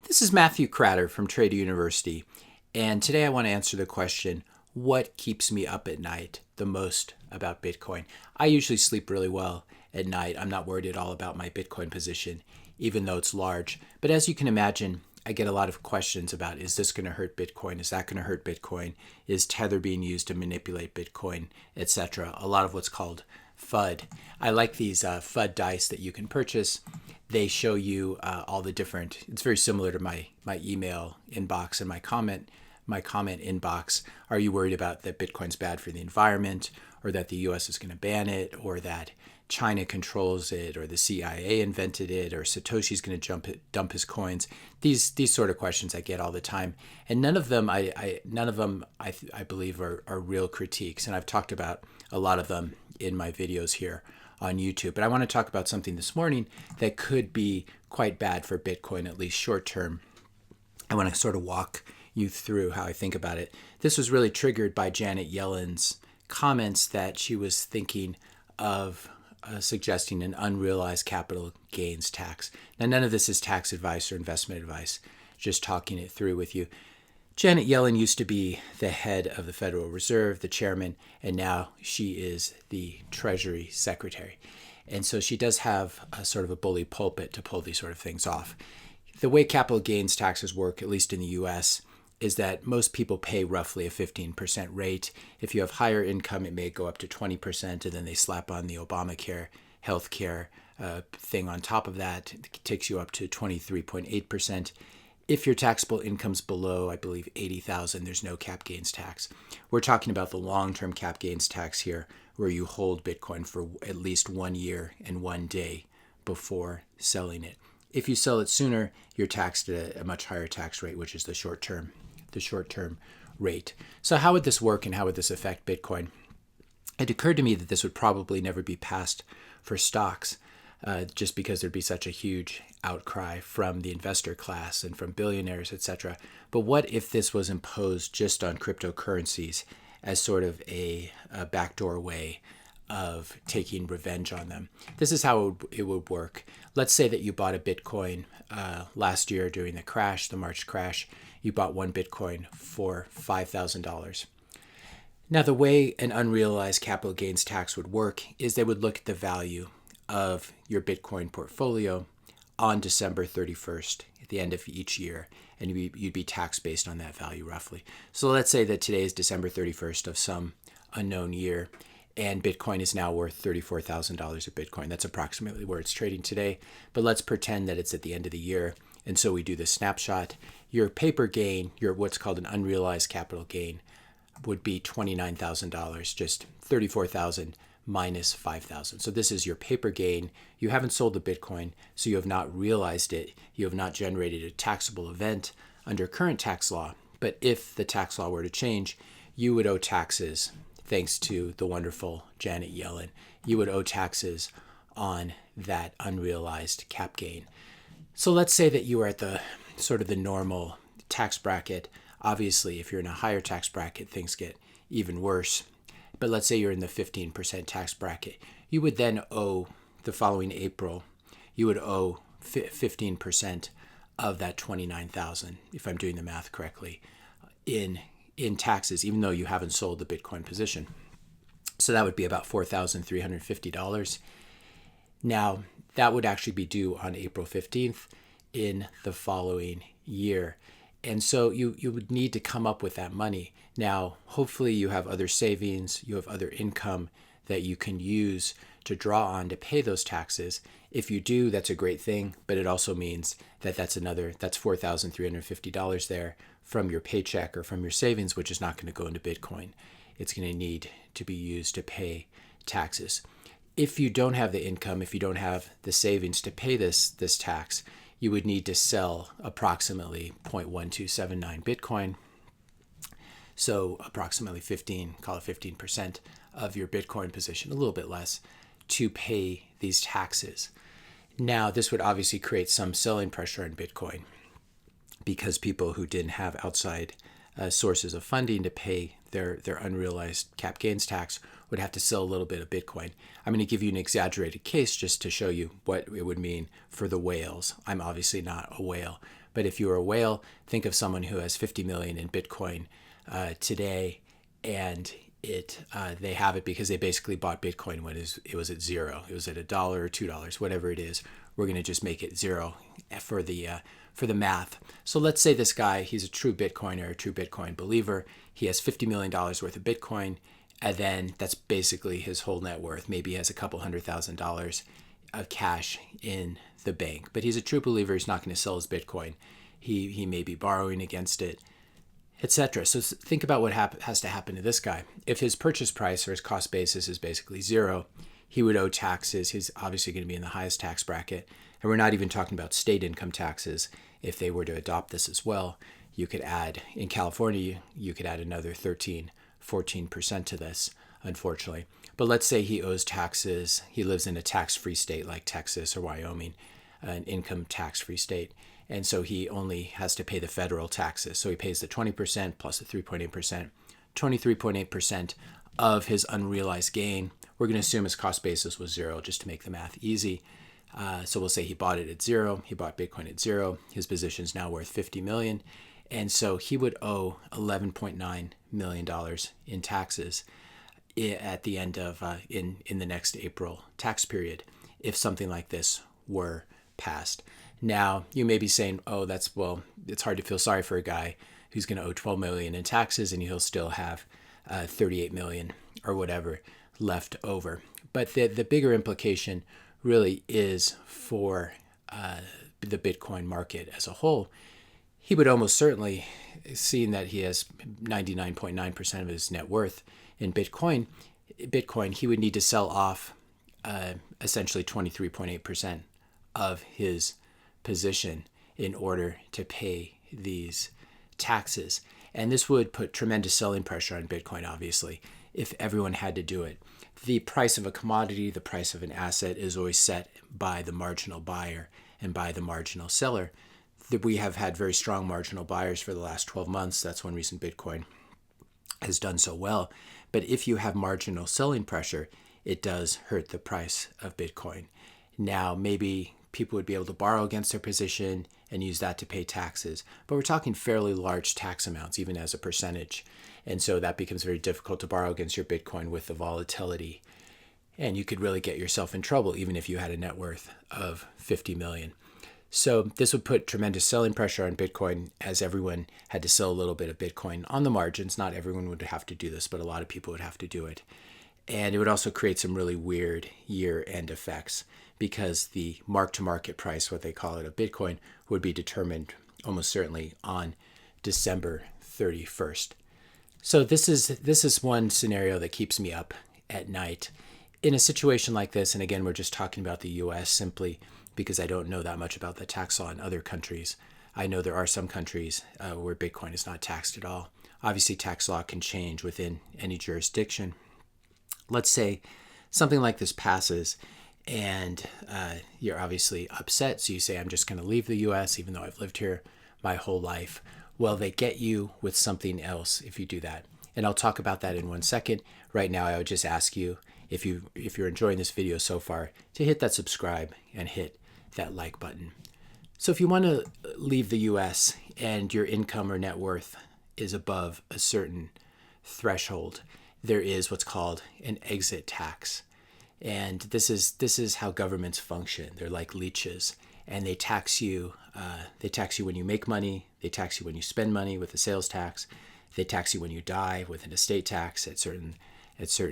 This is Matthew Cratter from Trader University, and today I want to answer the question, what keeps me up at night the most about Bitcoin? I usually sleep really well at night. I'm not worried at all about my Bitcoin position, even though it's large. But as you can imagine, I get a lot of questions about, is this going to hurt Bitcoin? Is that going to hurt Bitcoin? Is Tether being used to manipulate Bitcoin, etc.? A lot of what's called FUD. I like these FUD dice that you can purchase. They show you all the different, it's very similar to my email inbox and my comment inbox. Are you worried about that Bitcoin's bad for the environment, or that the US is going to ban it, or that China controls it, or the CIA invented it, or Satoshi's going to dump his coins? These sort of questions I get all the time, and none of them I believe are real critiques, and I've talked about a lot of them in my videos here on YouTube. But I want to talk about something this morning that could be quite bad for Bitcoin, at least short term. I want to sort of walk you through how I think about it. This was really triggered by Janet Yellen's comments that she was thinking of suggesting an unrealized capital gains tax. Now, none of this is tax advice or investment advice, just talking it through with you. Janet Yellen used to be the head of the Federal Reserve, the chairman, and now she is the Treasury Secretary. And so she does have a sort of a bully pulpit to pull these sort of things off. The way capital gains taxes work, at least in the US, is that most people pay roughly a 15% rate. If you have higher income, it may go up to 20%, and then they slap on the Obamacare healthcare thing on top of that. It takes you up to 23.8%. If your taxable income's below, I believe, $80,000, there's no cap gains tax. We're talking about the long-term cap gains tax here, where you hold Bitcoin for at least 1 year and 1 day before selling it. If you sell it sooner, you're taxed at a much higher tax rate, which is the short-term rate. So how would this work, and how would this affect Bitcoin? It occurred to me that this would probably never be passed for stocks, just because there'd be such a huge outcry from the investor class and from billionaires, etc. But what if this was imposed just on cryptocurrencies as sort of a backdoor way of taking revenge on them? This is how it would work. Let's say that you bought a Bitcoin last year during the crash, the March crash. You bought one Bitcoin for $5,000. Now, the way an unrealized capital gains tax would work is they would look at the value of your Bitcoin portfolio on December 31st at the end of each year, and you'd be taxed based on that value roughly. So let's say that today is December 31st of some unknown year, and Bitcoin is now worth $34,000 a Bitcoin. That's approximately where it's trading today, but let's pretend that it's at the end of the year, and so we do this snapshot. Your paper gain, your what's called an unrealized capital gain, would be $29,000, just $34,000 minus $5,000. So this is your paper gain. You haven't sold the Bitcoin, so you have not realized it. You have not generated a taxable event under current tax law. But if the tax law were to change, you would owe taxes, thanks to the wonderful Janet Yellen. You would owe taxes on that unrealized cap gain. So let's say that you are at the sort of the normal tax bracket. Obviously, if you're in a higher tax bracket, things get even worse. But let's say you're in the 15% tax bracket. You would then owe, the following April, you would owe 15% of that $29,000, if I'm doing the math correctly, in taxes, even though you haven't sold the Bitcoin position. So that would be about $4,350. Now, that would actually be due on April 15th in the following year. And so you would need to come up with that money. Now, hopefully you have other savings, you have other income that you can use to draw on to pay those taxes. If you do, that's a great thing, but it also means that that's $4,350 there from your paycheck or from your savings, which is not going to go into Bitcoin. It's going to need to be used to pay taxes. If you don't have the income, if you don't have the savings to pay this tax, you would need to sell approximately 0.1279 Bitcoin. So approximately 15% of your Bitcoin position, a little bit less, to pay these taxes. Now, this would obviously create some selling pressure on Bitcoin because people who didn't have outside sources of funding to pay their unrealized cap gains tax would have to sell a little bit of Bitcoin. I'm going to give you an exaggerated case just to show you what it would mean for the whales. I'm obviously not a whale, But if you were a whale, think of someone who has 50 million in Bitcoin today, and they have it because they basically bought Bitcoin when it was at zero. It was at $1 or $2, whatever it is. We're going to just make it zero for the math. So let's say this guy, he's a true Bitcoiner, a true Bitcoin believer. He has $50 million worth of Bitcoin, and then that's basically his whole net worth. Maybe he has a couple $100,000 of cash in the bank, but he's a true believer. He's not going to sell his Bitcoin. He may be borrowing against it, etc. So think about what has to happen to this guy. If his purchase price or his cost basis is basically zero, he would owe taxes. He's obviously going to be in the highest tax bracket. And we're not even talking about state income taxes. If they were to adopt this as well, you could add, in California, you could add another 13-14% to this, unfortunately. But let's say he owes taxes. He lives in a tax-free state like Texas or Wyoming, an income tax-free state. And so he only has to pay the federal taxes. So he pays the 20% plus the 3.8%, 23.8% of his unrealized gain. We're going to assume his cost basis was zero just to make the math easy. So we'll say he bought it at zero. He bought Bitcoin at zero. His position is now worth 50 million. And so he would owe $11.9 million in taxes at the end of in the next April tax period if something like this were passed. Now, you may be saying, oh, it's hard to feel sorry for a guy who's going to owe 12 million in taxes and he'll still have 38 million or whatever left over. But the bigger implication really is for the Bitcoin market as a whole. He would almost certainly, seeing that he has 99.9% of his net worth in Bitcoin, he would need to sell off essentially 23.8% of his position in order to pay these taxes. And this would put tremendous selling pressure on Bitcoin, obviously, if everyone had to do it. The price of a commodity, the price of an asset is always set by the marginal buyer and by the marginal seller. We have had very strong marginal buyers for the last 12 months. That's one reason Bitcoin has done so well. But if you have marginal selling pressure, it does hurt the price of Bitcoin. Now, maybe people would be able to borrow against their position and use that to pay taxes. But we're talking fairly large tax amounts, even as a percentage. And so that becomes very difficult to borrow against your Bitcoin with the volatility. And you could really get yourself in trouble, even if you had a net worth of 50 million. So this would put tremendous selling pressure on Bitcoin as everyone had to sell a little bit of Bitcoin on the margins. Not everyone would have to do this, but a lot of people would have to do it. And it would also create some really weird year-end effects because the mark-to-market price, what they call it, of Bitcoin, would be determined almost certainly on December 31st. So this is one scenario that keeps me up at night. In a situation like this, and again, we're just talking about the U.S. simply because I don't know that much about the tax law in other countries. I know there are some countries where Bitcoin is not taxed at all. Obviously, tax law can change within any jurisdiction. Let's say something like this passes and you're obviously upset. So you say, I'm just going to leave the U.S. even though I've lived here my whole life. Well, they get you with something else if you do that. And I'll talk about that in 1 second. Right now, I would just ask you, if you're enjoying this video so far, to hit that subscribe and hit that like button. So if you want to leave the U.S. and your income or net worth is above a certain threshold, there is what's called an exit tax. And this is how governments function. They're like leeches, and they tax you. They tax you when you make money. They tax you when you spend money with the sales tax. They tax you when you die with an estate tax at certain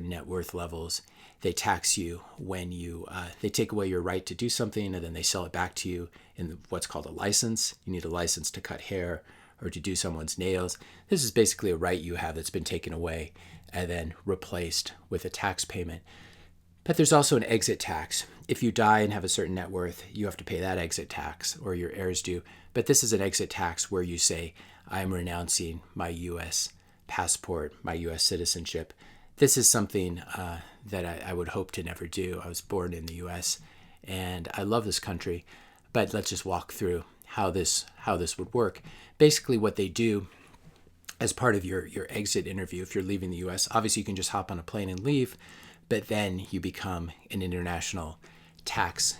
net worth levels. They tax you when they take away your right to do something, and then they sell it back to you in what's called a license. You need a license to cut hair or to do someone's nails. This is basically a right you have that's been taken away and then replaced with a tax payment. But there's also an exit tax. If you die and have a certain net worth, you have to pay that exit tax, or your heirs do. But this is an exit tax where you say, I'm renouncing my U.S. passport, my U.S. citizenship. This is something that I would hope to never do. I was born in the U.S. and I love this country, but let's just walk through how this would work. Basically, what they do as part of your exit interview, if you're leaving the U.S., obviously you can just hop on a plane and leave, but then you become an international tax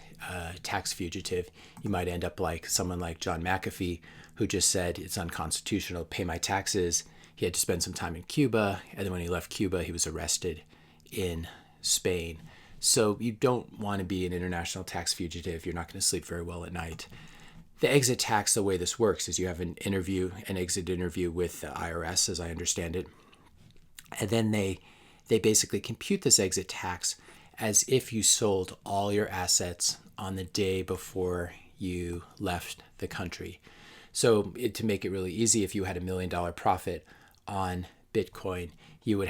tax fugitive. You might end up like someone like John McAfee, who just said it's unconstitutional to pay my taxes. He had to spend some time in Cuba, and then when he left Cuba, he was arrested in Spain. So you don't want to be an international tax fugitive. You're not going to sleep very well at night. The exit tax, the way this works is you have an exit interview with the IRS, as I understand it. And then they basically compute this exit tax as if you sold all your assets on the day before you left the country. So to make it really easy, if you had $1 million profit on Bitcoin, you would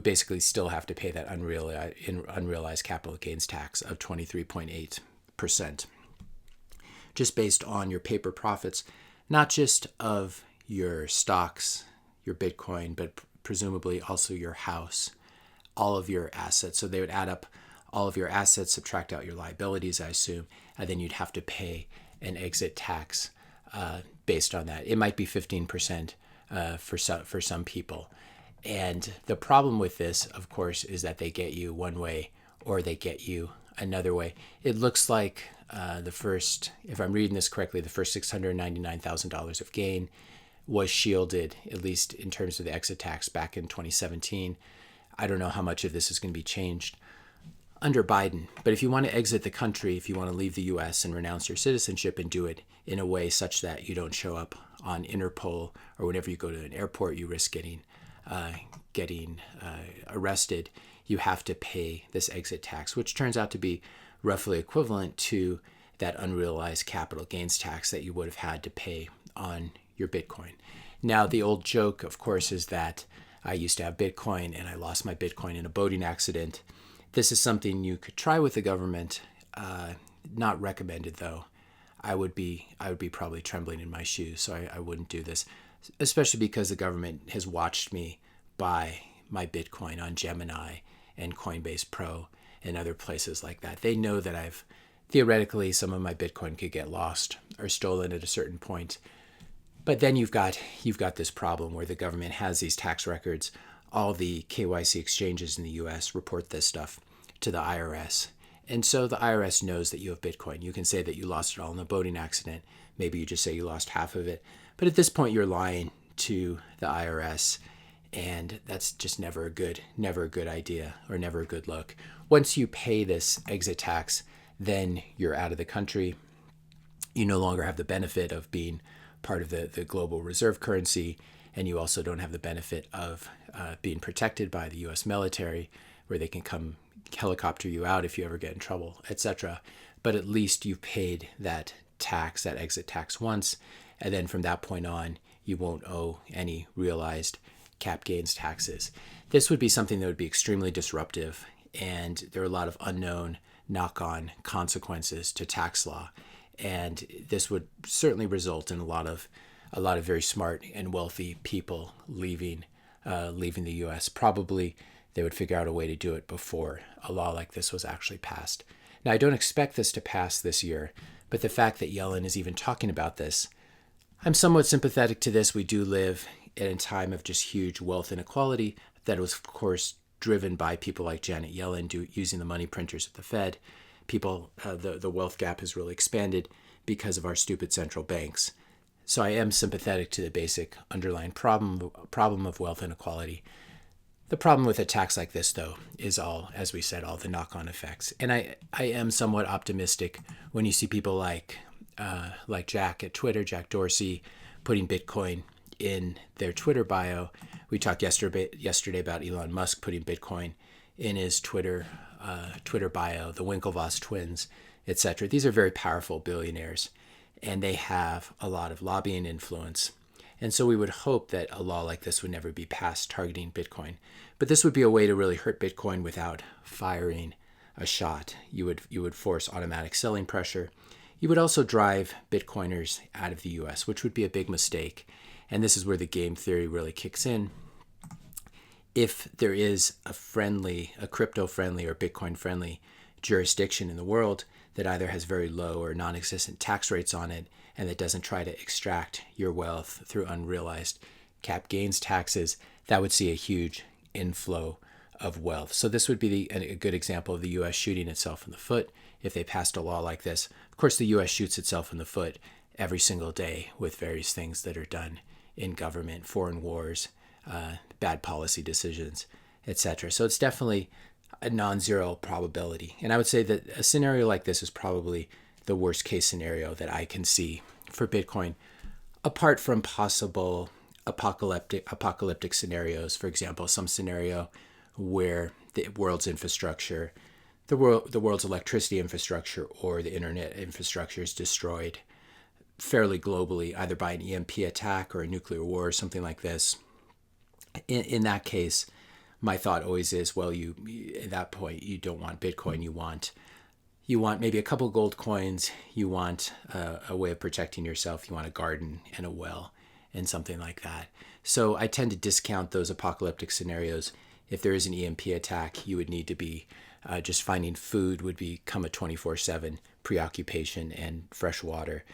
basically still have to pay that unrealized capital gains tax of 23.8%, just based on your paper profits, not just of your stocks, your Bitcoin, but presumably also your house, all of your assets. So they would add up all of your assets, subtract out your liabilities, I assume, and then you'd have to pay an exit tax based on that. It might be 15% for some people. And the problem with this, of course, is that they get you one way or they get you another way. It looks like if I'm reading this correctly, the first $699,000 of gain was shielded, at least in terms of the exit tax, back in 2017. I don't know how much of this is going to be changed under Biden. But if you want to exit the country, if you want to leave the U.S. and renounce your citizenship and do it in a way such that you don't show up on Interpol, or whenever you go to an airport, you risk getting arrested, you have to pay this exit tax, which turns out to be roughly equivalent to that unrealized capital gains tax that you would have had to pay on your Bitcoin. Now, the old joke, of course, is that I used to have Bitcoin and I lost my Bitcoin in a boating accident. This is something you could try with the government. Not recommended, though. I would be probably trembling in my shoes, so I wouldn't do this, especially because the government has watched me buy my Bitcoin on Gemini and Coinbase Pro and other places like that. They know that theoretically, some of my Bitcoin could get lost or stolen at a certain point. But then you've got this problem where the government has these tax records. All the KYC exchanges in the U.S. report this stuff to the IRS. And so the IRS knows that you have Bitcoin. You can say that you lost it all in a boating accident. Maybe you just say you lost half of it. But at this point, you're lying to the IRS. And that's just never a good idea, or never a good look. Once you pay this exit tax, then you're out of the country. You no longer have the benefit of being part of the global reserve currency, and you also don't have the benefit of being protected by the U.S. military, where they can come helicopter you out if you ever get in trouble, etc. But at least you've paid that tax, that exit tax, once, and then from that point on, you won't owe any realized cap gains taxes. This would be something that would be extremely disruptive, and there are a lot of unknown knock-on consequences to tax law. And this would certainly result in a lot of very smart and wealthy people leaving the U.S. Probably they would figure out a way to do it before a law like this was actually passed. Now, I don't expect this to pass this year, but the fact that Yellen is even talking about this, I'm somewhat sympathetic to this. We do live in a time of just huge wealth inequality that was, of course, driven by people like Janet Yellen using the money printers at the Fed. The wealth gap has really expanded because of our stupid central banks. So I am sympathetic to the basic underlying problem of wealth inequality. The problem with a tax like this, though, is all the knock-on effects. And I am somewhat optimistic when you see people like Jack at Twitter, Jack Dorsey, putting Bitcoin in their Twitter bio. We talked yesterday about Elon Musk putting Bitcoin in his Twitter bio, the Winklevoss twins, etc. These are very powerful billionaires, and they have a lot of lobbying influence. And so we would hope that a law like this would never be passed targeting Bitcoin. But this would be a way to really hurt Bitcoin without firing a shot. You would force automatic selling pressure. You would also drive Bitcoiners out of the US, which would be a big mistake. And this is where the game theory really kicks in. If there is a crypto-friendly or Bitcoin-friendly jurisdiction in the world that either has very low or non-existent tax rates on it, and that doesn't try to extract your wealth through unrealized cap gains taxes, that would see a huge inflow of wealth. So this would be a good example of the U.S. shooting itself in the foot if they passed a law like this. Of course, the U.S. shoots itself in the foot every single day with various things that are done in government, foreign wars, bad policy decisions, etc. So it's definitely a non-zero probability. And I would say that a scenario like this is probably the worst case scenario that I can see for Bitcoin, apart from possible apocalyptic scenarios. For example, some scenario where the world's infrastructure, the world's electricity infrastructure or the internet infrastructure is destroyed fairly globally, either by an EMP attack or a nuclear war or something like this. In that case, my thought always is, well, at that point, you don't want Bitcoin. You want maybe a couple gold coins. You want a way of protecting yourself. You want a garden and a well and something like that. So I tend to discount those apocalyptic scenarios. If there is an EMP attack, you would need to be just finding food would become a 24/7 preoccupation, and fresh water.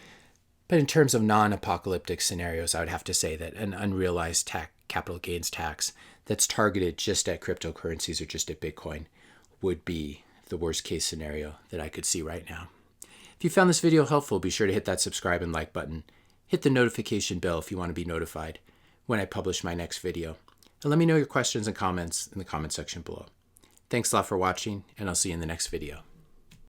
But in terms of non-apocalyptic scenarios, I would have to say that an unrealized capital gains tax that's targeted just at cryptocurrencies or just at Bitcoin would be the worst case scenario that I could see right now. If you found this video helpful, be sure to hit that subscribe and like button. Hit the notification bell if you want to be notified when I publish my next video. And let me know your questions and comments in the comment section below. Thanks a lot for watching, and I'll see you in the next video.